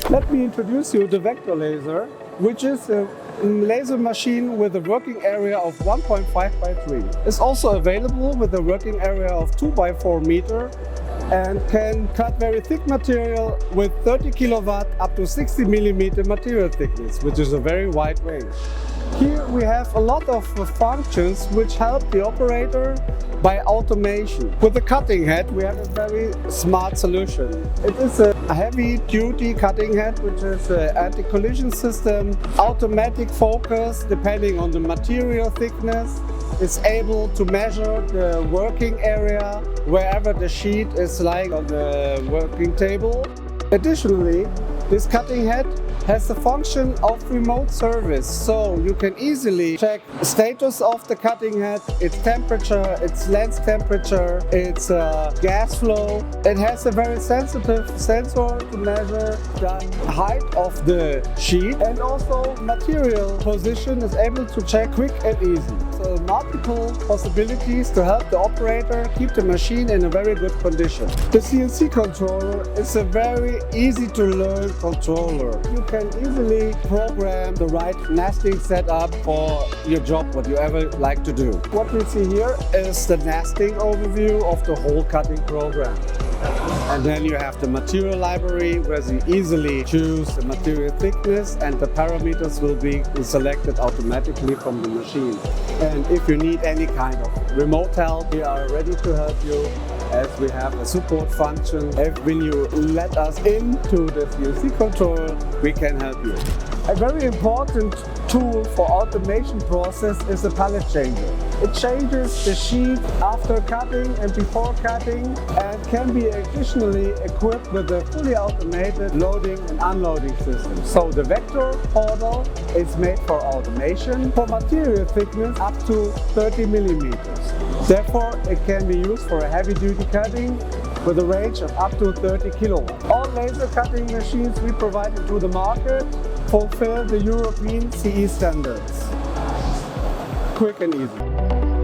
Let me introduce you the Vector Laser, which is a laser machine with a working area of 1.5 by 3. It's also available with a working area of 2 by 4 meter and can cut very thick material with 30 kilowatt up to 60 millimeter material thickness, which is a very wide range. Here we have a lot of functions which help the operator by automation. With the cutting head we have a very smart solution. It is a heavy-duty cutting head which is an anti-collision system, automatic focus depending on the material thickness. It's able to measure the working area wherever the sheet is lying on the working table. Additionally, this cutting head has the function of remote service, so you can easily check the status of the cutting head, its temperature, its lens temperature, its gas flow. It has a very sensitive sensor to measure the height of the sheet, and also material position is able to check quick and easy. So multiple possibilities to help the operator keep the machine in a very good condition. The CNC controller is a very easy to learn controller. You can easily program the right nesting setup for your job, what you ever like to do. What we see here is the nesting overview of the whole cutting program. And then you have the material library where you easily choose the material thickness and the parameters will be selected automatically from the machine. And if you need any kind of remote help, we are ready to help you, as we have a support function. When you let us into the CNC controller, we can help you. A very important tool for automation process is the pallet changer. It changes the sheet after cutting and before cutting and can be additionally equipped with a fully automated loading and unloading system. So the Vector portal is made for automation for material thickness up to 30 millimeters. Therefore, it can be used for a heavy-duty cutting with a range of up to 30 kilowatts. All laser cutting machines we provide into the market fulfill the European CE standards. Quick and easy.